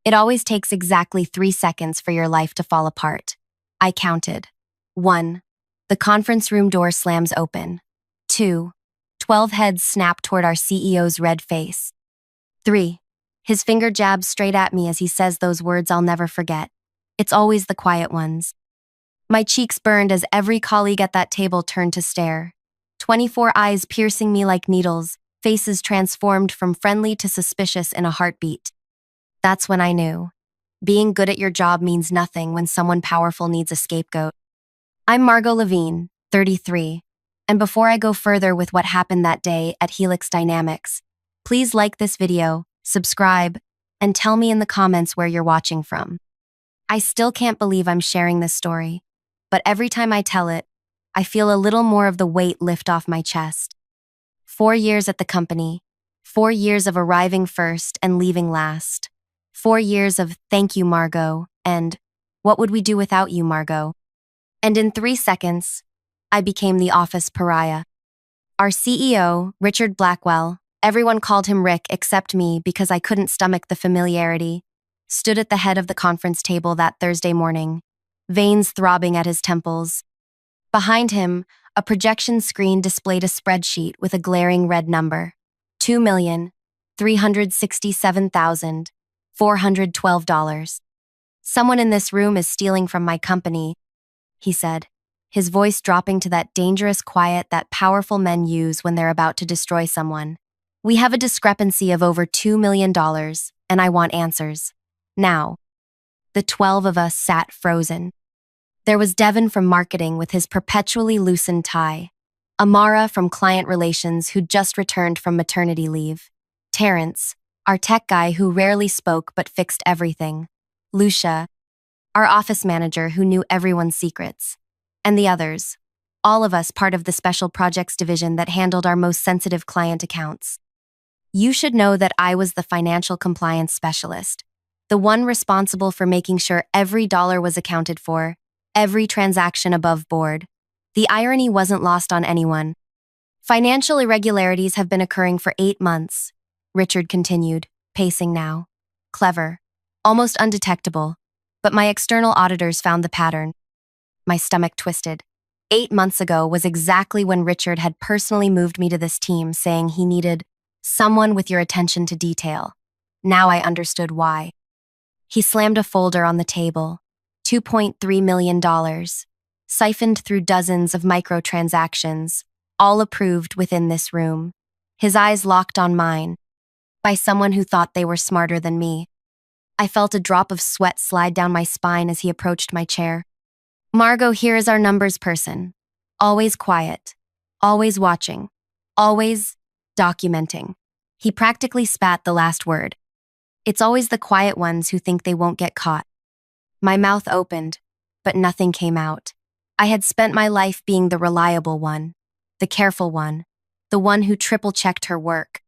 It always takes exactly 3 seconds for your life to fall apart. I counted. 1. The conference room door slams open. 2. 12 heads snap toward our CEO's red face. 3. His finger jabs straight at me as he says those words I'll never forget. It's always the quiet ones. My cheeks burned as every colleague at that table turned to stare. 24 eyes piercing me like needles, faces transformed from friendly to suspicious in a heartbeat. That's when I knew. Being good at your job means nothing when someone powerful needs a scapegoat. I'm Margot Levine, 33, and before I go further with what happened that day at Helix Dynamics, please like this video, subscribe, and tell me in the comments where you're watching from. I still can't believe I'm sharing this story, but every time I tell it, I feel a little more of the weight lift off my chest. 4 years at the company, 4 years of arriving first and leaving last, 4 years of thank you, Margot, and what would we do without you, Margot? And in 3 seconds, I became the office pariah. Our CEO, Richard Blackwell, everyone called him Rick except me because I couldn't stomach the familiarity, stood at the head of the conference table that Thursday morning, veins throbbing at his temples. Behind him, a projection screen displayed a spreadsheet with a glaring red number, $2,367,412. Someone in this room is stealing from my company, he said, his voice dropping to that dangerous quiet that powerful men use when they're about to destroy someone. We have a discrepancy of over $2 million, and I want answers. Now. The 12 of us sat frozen. There was Devin from marketing with his perpetually loosened tie, Amara from client relations who'd just returned from maternity leave, Terrence, our tech guy who rarely spoke but fixed everything, Lucia, our office manager who knew everyone's secrets, and the others, all of us part of the special projects division that handled our most sensitive client accounts. You should know that I was the financial compliance specialist, the one responsible for making sure every dollar was accounted for, every transaction above board. The irony wasn't lost on anyone. Financial irregularities have been occurring for 8 months, Richard continued, pacing now. Clever, almost undetectable, but my external auditors found the pattern. My stomach twisted. 8 months ago was exactly when Richard had personally moved me to this team, saying he needed someone with your attention to detail. Now I understood why. He slammed a folder on the table. $2.3 million, siphoned through dozens of microtransactions, all approved within this room. His eyes locked on mine, by someone who thought they were smarter than me. I felt a drop of sweat slide down my spine as he approached my chair. Margot, here is our numbers person. Always quiet, always watching, always documenting. He practically spat the last word. It's always the quiet ones who think they won't get caught. My mouth opened, but nothing came out. I had spent my life being the reliable one, the careful one, the one who triple-checked her work.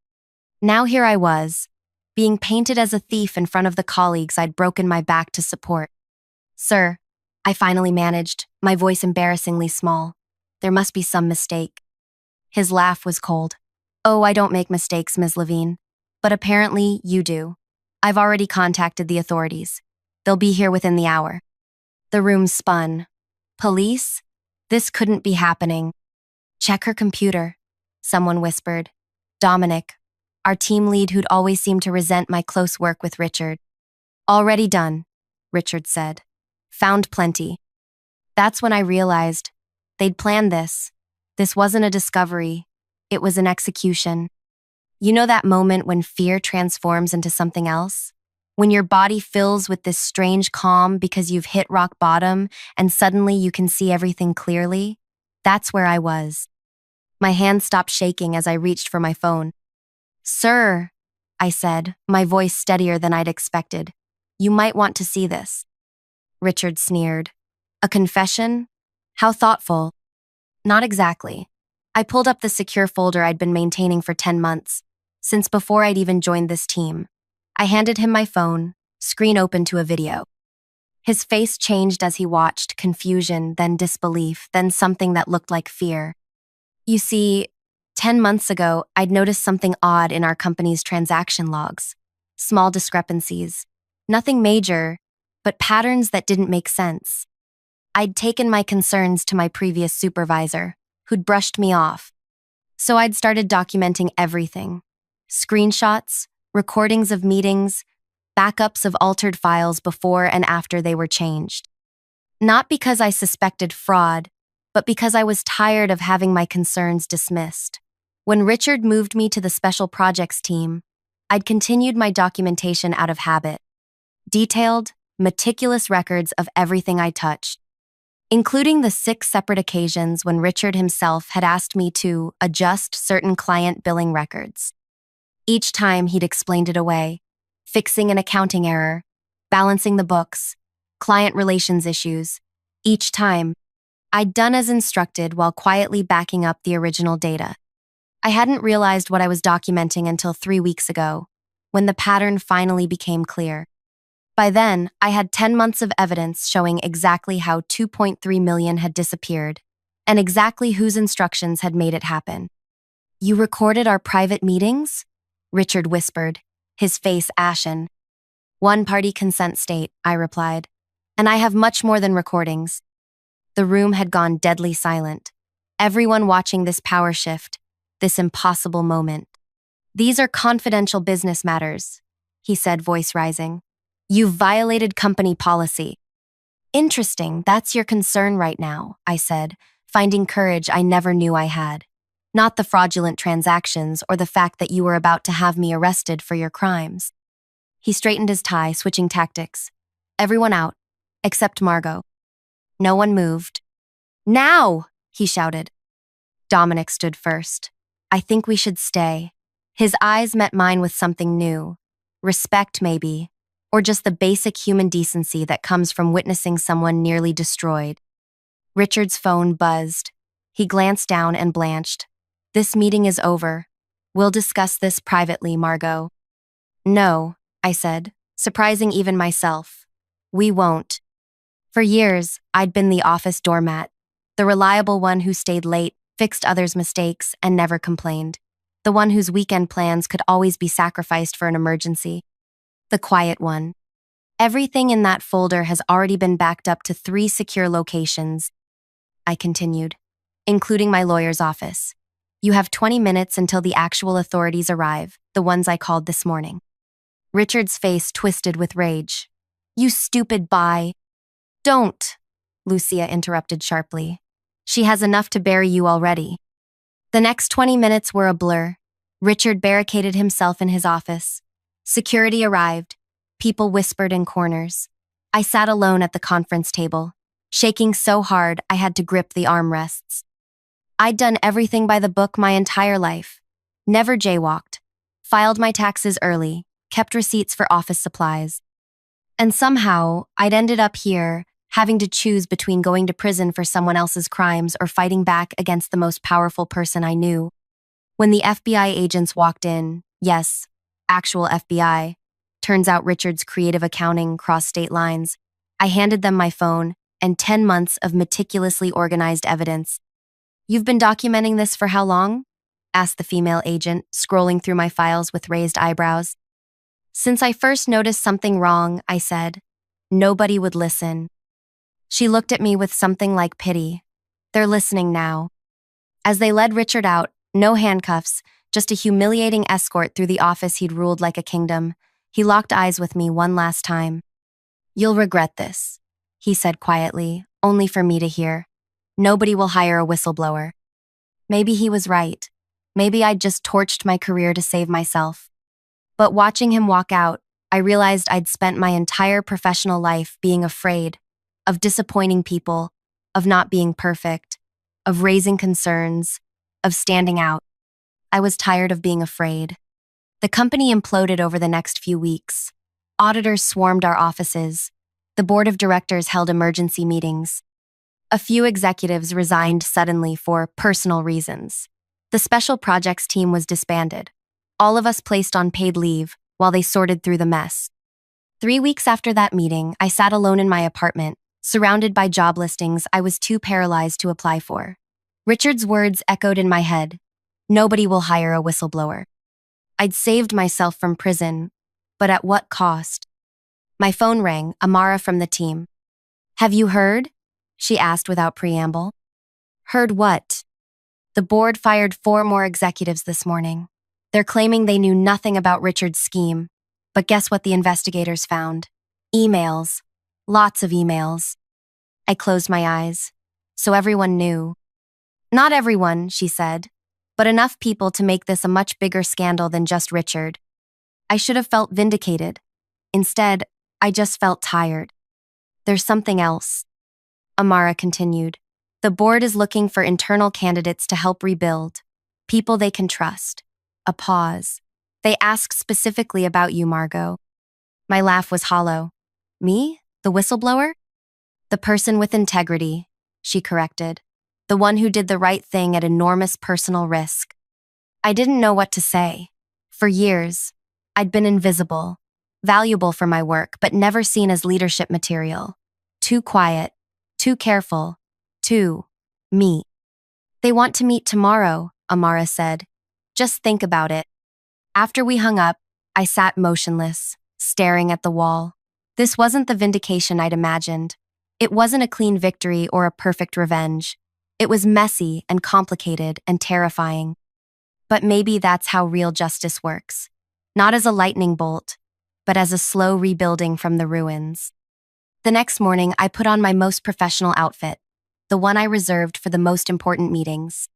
Now here I was, being painted as a thief in front of the colleagues I'd broken my back to support. Sir, I finally managed, my voice embarrassingly small. There must be some mistake. His laugh was cold. Oh, I don't make mistakes, Ms. Levine. But apparently you do. I've already contacted the authorities. They'll be here within the hour. The room spun. Police? This couldn't be happening. Check her computer, someone whispered. Dominic, our team lead who'd always seemed to resent my close work with Richard. Already done, Richard said. Found plenty. That's when I realized they'd planned this. This wasn't a discovery. It was an execution. You know that moment when fear transforms into something else? When your body fills with this strange calm because you've hit rock bottom and suddenly you can see everything clearly? That's where I was. My hand stopped shaking as I reached for my phone. Sir, I said, my voice steadier than I'd expected. You might want to see this. Richard sneered. A confession? How thoughtful. Not exactly. I pulled up the secure folder I'd been maintaining for 10 months, since before I'd even joined this team. I handed him my phone, screen open to a video. His face changed as he watched, confusion, then disbelief, then something that looked like fear. You see, 10 months ago, I'd noticed something odd in our company's transaction logs. Small discrepancies. Nothing major, but patterns that didn't make sense. I'd taken my concerns to my previous supervisor, who'd brushed me off. So I'd started documenting everything. Screenshots, recordings of meetings, backups of altered files before and after they were changed. Not because I suspected fraud, but because I was tired of having my concerns dismissed. When Richard moved me to the special projects team, I'd continued my documentation out of habit. Detailed, meticulous records of everything I touched, including the 6 separate occasions when Richard himself had asked me to adjust certain client billing records. Each time he'd explained it away, fixing an accounting error, balancing the books, client relations issues. Each time, I'd done as instructed while quietly backing up the original data. I hadn't realized what I was documenting until 3 weeks ago, when the pattern finally became clear. By then, I had 10 months of evidence showing exactly how 2.3 million had disappeared, and exactly whose instructions had made it happen. "You recorded our private meetings?" Richard whispered, his face ashen. "One-party consent state," I replied. "And I have much more than recordings." The room had gone deadly silent, everyone watching this power shift, this impossible moment. "These are confidential business matters," he said, voice rising. "You've violated company policy." "Interesting, that's your concern right now," I said, finding courage I never knew I had. "Not the fraudulent transactions or the fact that you were about to have me arrested for your crimes." He straightened his tie, switching tactics. "Everyone out, except Margot." No one moved. "Now!" he shouted. Dominic stood first. "I think we should stay." His eyes met mine with something new. Respect, maybe, or just the basic human decency that comes from witnessing someone nearly destroyed. Richard's phone buzzed. He glanced down and blanched. "This meeting is over. We'll discuss this privately, Margot." "No," I said, surprising even myself. "We won't." For years, I'd been the office doormat, the reliable one who stayed late, fixed others' mistakes, and never complained. The one whose weekend plans could always be sacrificed for an emergency. The quiet one. "Everything in that folder has already been backed up to 3 secure locations," I continued, "including my lawyer's office. You have 20 minutes until the actual authorities arrive, the ones I called this morning." Richard's face twisted with rage. "You stupid bye." "Don't," Lucia interrupted sharply. "She has enough to bury you already." The next 20 minutes were a blur. Richard barricaded himself in his office. Security arrived. People whispered in corners. I sat alone at the conference table, shaking so hard I had to grip the armrests. I'd done everything by the book my entire life. Never jaywalked. Filed my taxes early. Kept receipts for office supplies. And somehow, I'd ended up here, having to choose between going to prison for someone else's crimes or fighting back against the most powerful person I knew. When the FBI agents walked in, yes, actual FBI, turns out Richard's creative accounting crossed state lines, I handed them my phone and 10 months of meticulously organized evidence. "You've been documenting this for how long?" asked the female agent, scrolling through my files with raised eyebrows. "Since I first noticed something wrong," I said. Nobody would listen. She looked at me with something like pity. "They're listening now." As they led Richard out, no handcuffs, just a humiliating escort through the office he'd ruled like a kingdom, he locked eyes with me one last time. "You'll regret this," he said quietly, only for me to hear. "Nobody will hire a whistleblower." Maybe he was right. Maybe I'd just torched my career to save myself. But watching him walk out, I realized I'd spent my entire professional life being afraid, of disappointing people, of not being perfect, of raising concerns, of standing out. I was tired of being afraid. The company imploded over the next few weeks. Auditors swarmed our offices. The board of directors held emergency meetings. A few executives resigned suddenly for personal reasons. The special projects team was disbanded. All of us placed on paid leave while they sorted through the mess. 3 weeks after that meeting, I sat alone in my apartment, surrounded by job listings I was too paralyzed to apply for. Richard's words echoed in my head. Nobody will hire a whistleblower. I'd saved myself from prison, but at what cost? My phone rang, Amara from the team. Have you heard? She asked without preamble. Heard what? The board fired 4 more executives this morning. They're claiming they knew nothing about Richard's scheme. But guess what the investigators found? Emails. Lots of emails. I closed my eyes. So everyone knew. Not everyone, she said, but enough people to make this a much bigger scandal than just Richard. I should have felt vindicated. Instead, I just felt tired. There's something else. Amara continued. The board is looking for internal candidates to help rebuild. People they can trust. A pause. They asked specifically about you, Margot. My laugh was hollow. Me? The whistleblower? The person with integrity, she corrected. The one who did the right thing at enormous personal risk. I didn't know what to say. For years, I'd been invisible, valuable for my work, but never seen as leadership material. Too quiet, too careful, too me. They want to meet tomorrow, Amara said. Just think about it. After we hung up, I sat motionless, staring at the wall. This wasn't the vindication I'd imagined. It wasn't a clean victory or a perfect revenge. It was messy and complicated and terrifying. But maybe that's how real justice works. Not as a lightning bolt, but as a slow rebuilding from the ruins. The next morning, I put on my most professional outfit, the one I reserved for the most important meetings.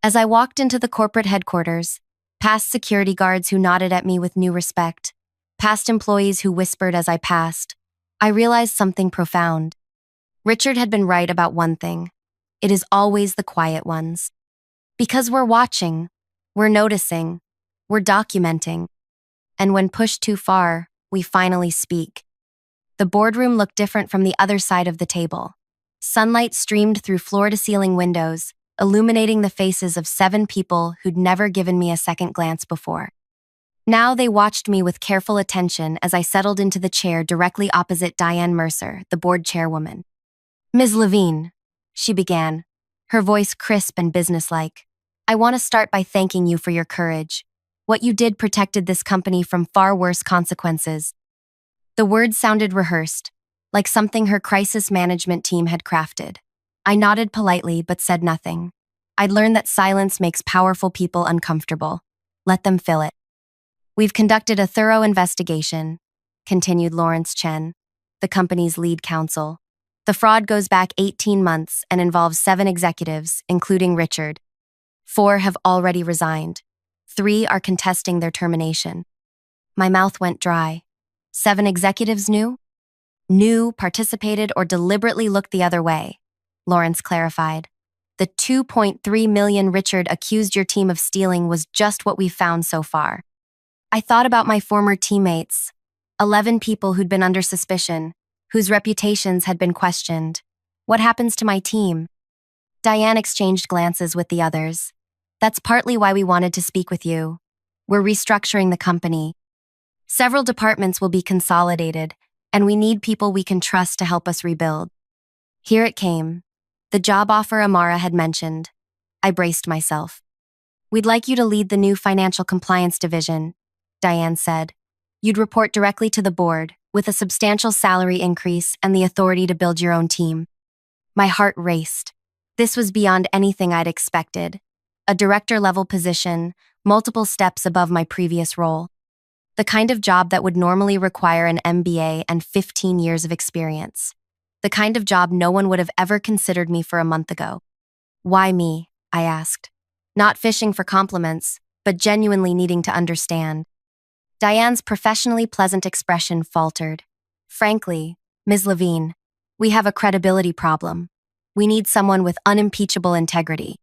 As I walked into the corporate headquarters, past security guards who nodded at me with new respect, past employees who whispered as I passed, I realized something profound. Richard had been right about one thing. It is always the quiet ones. Because we're watching, we're noticing, we're documenting. And when pushed too far, we finally speak. The boardroom looked different from the other side of the table. Sunlight streamed through floor-to-ceiling windows, illuminating the faces of 7 people who'd never given me a second glance before. Now they watched me with careful attention as I settled into the chair directly opposite Diane Mercer, the board chairwoman. Ms. Levine, she began, her voice crisp and businesslike. I want to start by thanking you for your courage. What you did protected this company from far worse consequences. The words sounded rehearsed, like something her crisis management team had crafted. I nodded politely but said nothing. I'd learned that silence makes powerful people uncomfortable. Let them fill it. We've conducted a thorough investigation, continued Lawrence Chen, the company's lead counsel. The fraud goes back 18 months and involves 7 executives, including Richard. 4 have already resigned. 3 are contesting their termination. My mouth went dry. 7 executives knew? Knew, participated, or deliberately looked the other way, Lawrence clarified. The $2.3 million Richard accused your team of stealing was just what we've found so far. I thought about my former teammates, 11 people who'd been under suspicion, whose reputations had been questioned. What happens to my team? Diane exchanged glances with the others. That's partly why we wanted to speak with you. We're restructuring the company. Several departments will be consolidated, and we need people we can trust to help us rebuild. Here it came. The job offer Amara had mentioned. I braced myself. We'd like you to lead the new financial compliance division, Diane said. You'd report directly to the board, with a substantial salary increase and the authority to build your own team. My heart raced. This was beyond anything I'd expected. A director-level position, multiple steps above my previous role. The kind of job that would normally require an MBA and 15 years of experience. The kind of job no one would have ever considered me for a month ago. Why me? I asked. Not fishing for compliments, but genuinely needing to understand. Diane's professionally pleasant expression faltered. Frankly, Ms. Levine, we have a credibility problem. We need someone with unimpeachable integrity.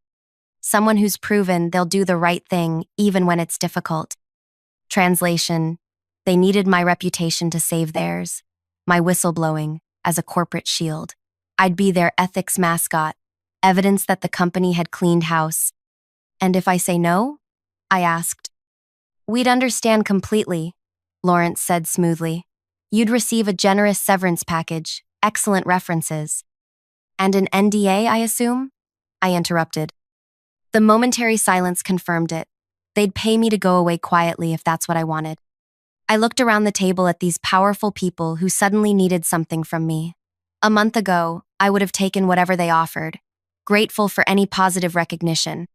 Someone who's proven they'll do the right thing even when it's difficult. Translation, they needed my reputation to save theirs, my whistleblowing as a corporate shield. I'd be their ethics mascot, evidence that the company had cleaned house. And if I say no? I asked. We'd understand completely, Lawrence said smoothly. You'd receive a generous severance package, excellent references. And an NDA, I assume? I interrupted. The momentary silence confirmed it. They'd pay me to go away quietly if that's what I wanted. I looked around the table at these powerful people who suddenly needed something from me. A month ago, I would have taken whatever they offered, grateful for any positive recognition.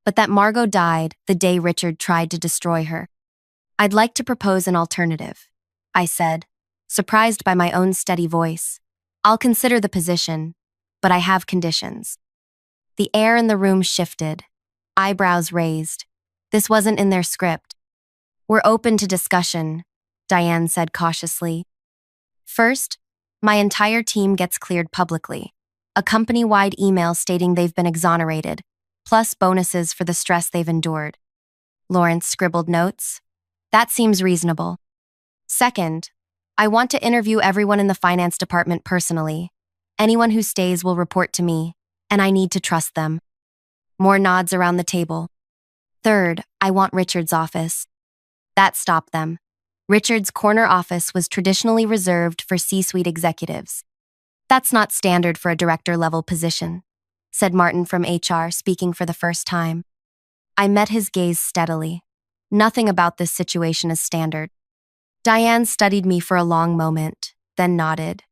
But that Margot died the day Richard tried to destroy her. I'd like to propose an alternative, I said, surprised by my own steady voice. I'll consider the position, but I have conditions. The air in the room shifted, eyebrows raised. This wasn't in their script. We're open to discussion, Diane said cautiously. First, my entire team gets cleared publicly. A company-wide email stating they've been exonerated, plus bonuses for the stress they've endured. Lawrence scribbled notes. That seems reasonable. Second, I want to interview everyone in the finance department personally. Anyone who stays will report to me, and I need to trust them. More nods around the table. Third, I want Richard's office. That stopped them. Richard's corner office was traditionally reserved for C-suite executives. That's not standard for a director-level position, said Martin from HR, speaking for the first time. I met his gaze steadily. Nothing about this situation is standard. Diane studied me for a long moment, then nodded.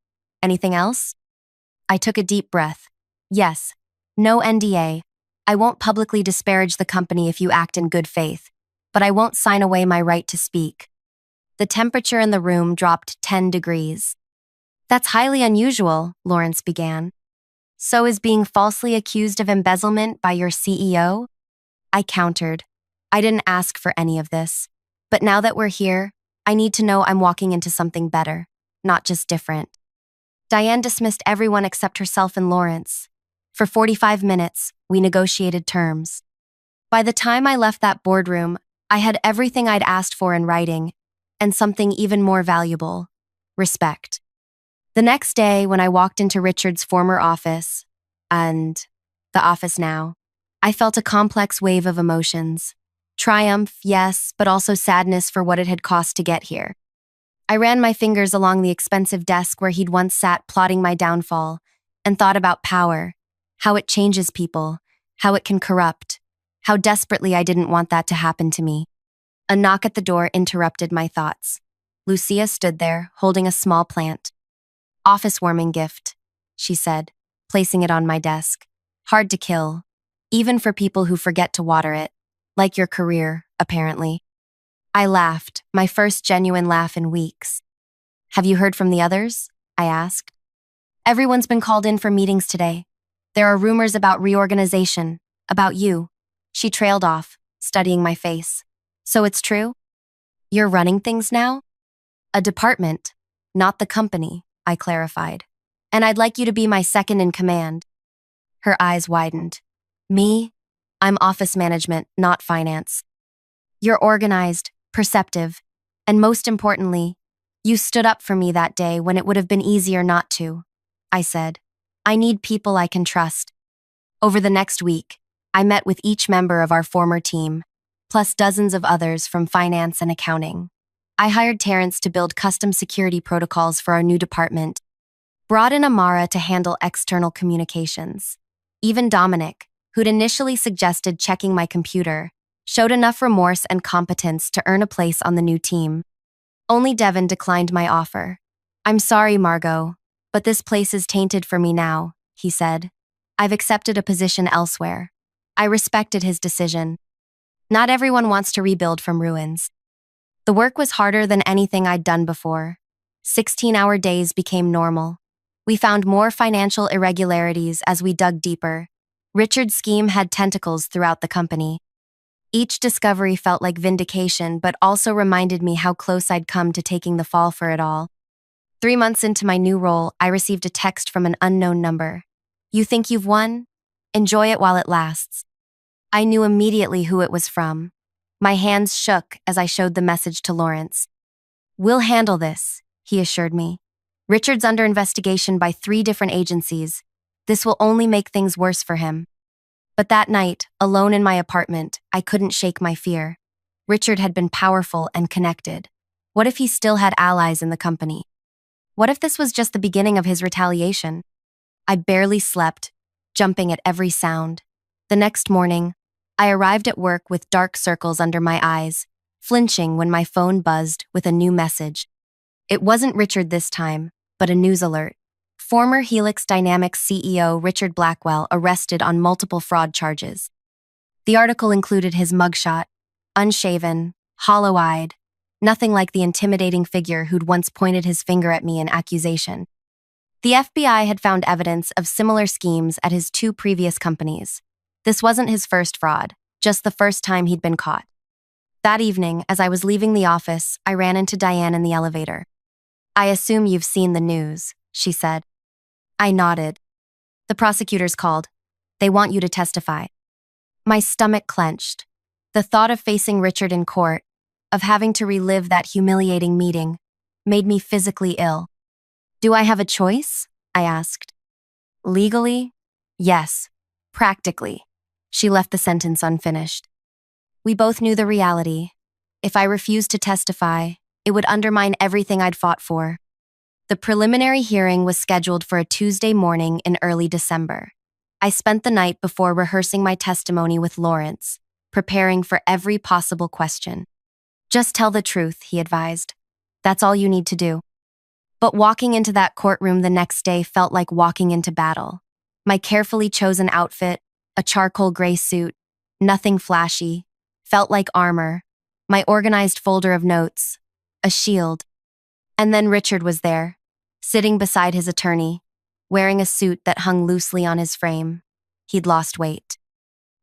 Anything else? I took a deep breath. Yes. No NDA. I won't publicly disparage the company if you act in good faith, but I won't sign away my right to speak. The temperature in the room dropped 10 degrees. That's highly unusual, Lawrence began. So is being falsely accused of embezzlement by your CEO? I countered. I didn't ask for any of this. But now that we're here, I need to know I'm walking into something better, not just different. Diane dismissed everyone except herself and Lawrence. For 45 minutes, we negotiated terms. By the time I left that boardroom, I had everything I'd asked for in writing, and something even more valuable: respect. The next day, when I walked into Richard's former office, and the office now, I felt a complex wave of emotions. Triumph, yes, but also sadness for what it had cost to get here. I ran my fingers along the expensive desk where he'd once sat plotting my downfall, and thought about power, how it changes people, how it can corrupt, how desperately I didn't want that to happen to me. A knock at the door interrupted my thoughts. Lucia stood there, holding a small plant. Office warming gift, she said, placing it on my desk. Hard to kill, even for people who forget to water it. Like your career, apparently. I laughed, my first genuine laugh in weeks. Have you heard from the others? I asked. Everyone's been called in for meetings today. There are rumors about reorganization, about you. She trailed off, studying my face. So it's true? You're running things now? A department, not the company, I clarified. And I'd like you to be my second in command. Her eyes widened. Me? I'm office management, not finance. You're organized, perceptive, and most importantly, you stood up for me that day when it would have been easier not to. I said, I need people I can trust. Over the next week, I met with each member of our former team, plus dozens of others from finance and accounting. I hired Terrence to build custom security protocols for our new department, brought in Amara to handle external communications. Even Dominic, who'd initially suggested checking my computer, showed enough remorse and competence to earn a place on the new team. Only Devin declined my offer. I'm sorry, Margot, but this place is tainted for me now, he said. I've accepted a position elsewhere. I respected his decision. Not everyone wants to rebuild from ruins. The work was harder than anything I'd done before. 16-hour days became normal. We found more financial irregularities as we dug deeper. Richard's scheme had tentacles throughout the company. Each discovery felt like vindication, but also reminded me how close I'd come to taking the fall for it all. 3 months into my new role, I received a text from an unknown number. You think you've won? Enjoy it while it lasts. I knew immediately who it was from. My hands shook as I showed the message to Lawrence. We'll handle this, he assured me. Richard's under investigation by 3 different agencies. This will only make things worse for him. But that night, alone in my apartment, I couldn't shake my fear. Richard had been powerful and connected. What if he still had allies in the company? What if this was just the beginning of his retaliation? I barely slept, jumping at every sound. The next morning, I arrived at work with dark circles under my eyes, flinching when my phone buzzed with a new message. It wasn't Richard this time, but a news alert. Former Helix Dynamics CEO Richard Blackwell arrested on multiple fraud charges. The article included his mugshot, unshaven, hollow-eyed, nothing like the intimidating figure who'd once pointed his finger at me in accusation. The FBI had found evidence of similar schemes at his 2 previous companies. This wasn't his first fraud, just the first time he'd been caught. That evening, as I was leaving the office, I ran into Diane in the elevator. "I assume you've seen the news," she said. I nodded. "The prosecutors called. They want you to testify." My stomach clenched. The thought of facing Richard in court, of having to relive that humiliating meeting, made me physically ill. "Do I have a choice?" I asked. "Legally? Yes. Practically." She left the sentence unfinished. We both knew the reality. If I refused to testify, it would undermine everything I'd fought for. The preliminary hearing was scheduled for a Tuesday morning in early December. I spent the night before rehearsing my testimony with Lawrence, preparing for every possible question. "Just tell the truth," he advised. "That's all you need to do." But walking into that courtroom the next day felt like walking into battle. My carefully chosen outfit, a charcoal gray suit, nothing flashy, felt like armor, my organized folder of notes, a shield. And then Richard was there, sitting beside his attorney, wearing a suit that hung loosely on his frame. He'd lost weight.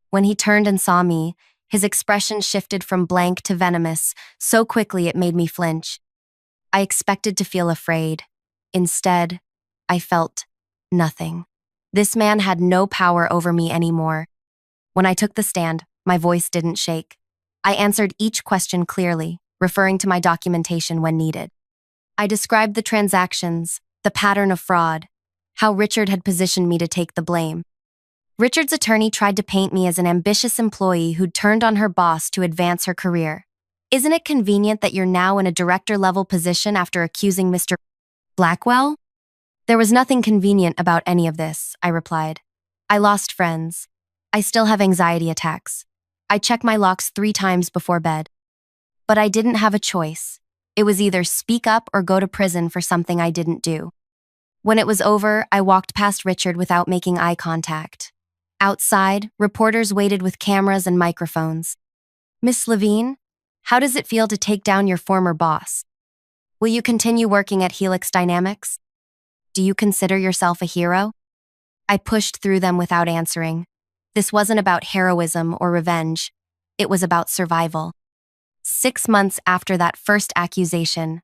When he turned and saw me, his expression shifted from blank to venomous so quickly it made me flinch. I expected to feel afraid. Instead, I felt nothing. This man had no power over me anymore. When I took the stand, my voice didn't shake. I answered each question clearly, referring to my documentation when needed. I described the transactions, the pattern of fraud, how Richard had positioned me to take the blame. Richard's attorney tried to paint me as an ambitious employee who'd turned on her boss to advance her career. "Isn't it convenient that you're now in a director-level position after accusing Mr. Blackwell?" "There was nothing convenient about any of this," I replied. "I lost friends. I still have anxiety attacks. I check my locks 3 times before bed." But I didn't have a choice. It was either speak up or go to prison for something I didn't do. When it was over, I walked past Richard without making eye contact. Outside, reporters waited with cameras and microphones. "Miss Levine, how does it feel to take down your former boss? Will you continue working at Helix Dynamics? Do you consider yourself a hero?" I pushed through them without answering. This wasn't about heroism or revenge. It was about survival. 6 months after that first accusation,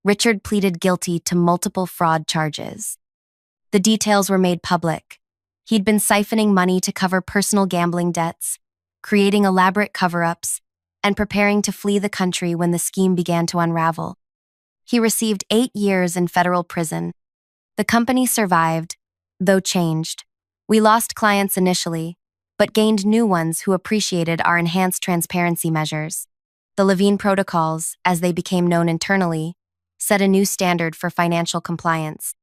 Richard pleaded guilty to multiple fraud charges. The details were made public. He'd been siphoning money to cover personal gambling debts, creating elaborate cover-ups, and preparing to flee the country when the scheme began to unravel. He received 8 years in federal prison. The company survived, though changed. We lost clients initially, but gained new ones who appreciated our enhanced transparency measures. The Levine Protocols, as they became known internally, set a new standard for financial compliance.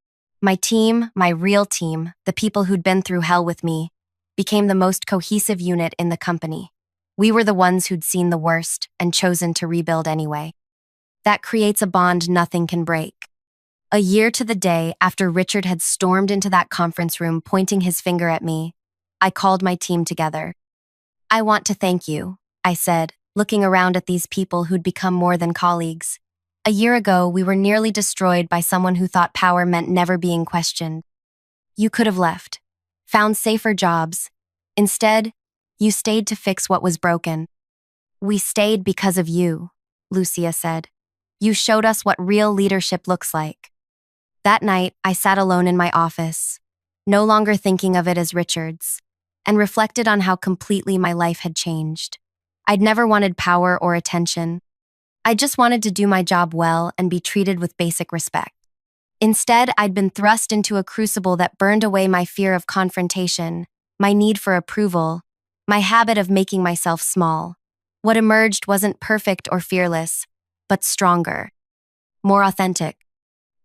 My team, my real team, the people who'd been through hell with me, became the most cohesive unit in the company. We were the ones who'd seen the worst and chosen to rebuild anyway. That creates a bond nothing can break. A year to the day after Richard had stormed into that conference room pointing his finger at me, I called my team together. "I want to thank you," I said, looking around at these people who'd become more than colleagues. A year ago, we were nearly destroyed by someone who thought power meant never being questioned. You could have left, found safer jobs. Instead, you stayed to fix what was broken. "We stayed because of you," Lucia said. "You showed us what real leadership looks like." That night, I sat alone in my office, no longer thinking of it as Richard's, and reflected on how completely my life had changed. I'd never wanted power or attention. I just wanted to do my job well and be treated with basic respect. Instead, I'd been thrust into a crucible that burned away my fear of confrontation, my need for approval, my habit of making myself small. What emerged wasn't perfect or fearless, but stronger, more authentic.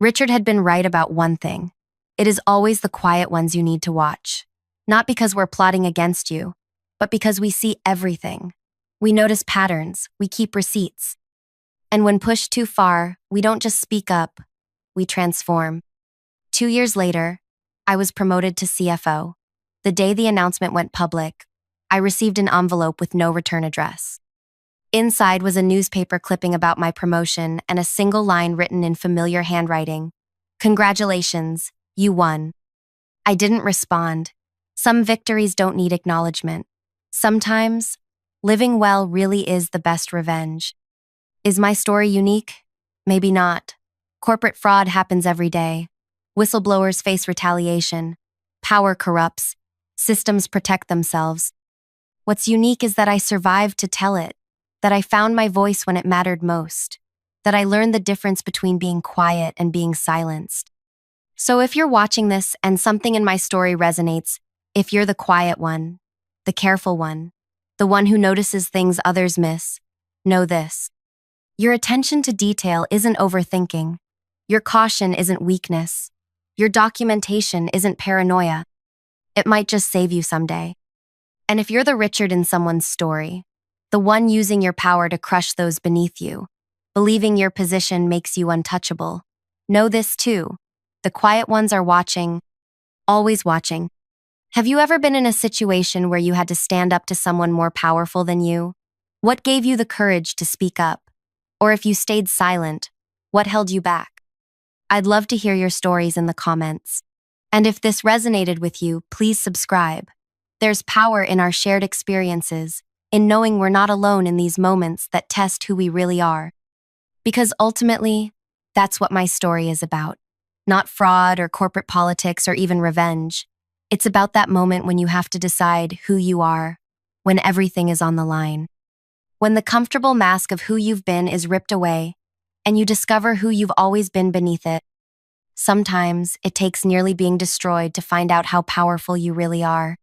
Richard had been right about one thing. It is always the quiet ones you need to watch. Not because we're plotting against you, but because we see everything. We notice patterns, we keep receipts. And when pushed too far, we don't just speak up, we transform. 2 years later, I was promoted to CFO. The day the announcement went public, I received an envelope with no return address. Inside was a newspaper clipping about my promotion and a single line written in familiar handwriting. "Congratulations, you won." I didn't respond. Some victories don't need acknowledgement. Sometimes, living well really is the best revenge. Is my story unique? Maybe not. Corporate fraud happens every day. Whistleblowers face retaliation. Power corrupts. Systems protect themselves. What's unique is that I survived to tell it, that I found my voice when it mattered most, that I learned the difference between being quiet and being silenced. So if you're watching this and something in my story resonates, if you're the quiet one, the careful one, the one who notices things others miss, know this. Your attention to detail isn't overthinking. Your caution isn't weakness. Your documentation isn't paranoia. It might just save you someday. And if you're the Richard in someone's story, the one using your power to crush those beneath you, believing your position makes you untouchable, know this too. The quiet ones are watching, always watching. Have you ever been in a situation where you had to stand up to someone more powerful than you? What gave you the courage to speak up? Or if you stayed silent, what held you back? I'd love to hear your stories in the comments. And if this resonated with you, please subscribe. There's power in our shared experiences, in knowing we're not alone in these moments that test who we really are. Because ultimately, that's what my story is about. Not fraud or corporate politics or even revenge. It's about that moment when you have to decide who you are, when everything is on the line. When the comfortable mask of who you've been is ripped away, and you discover who you've always been beneath it. Sometimes it takes nearly being destroyed to find out how powerful you really are.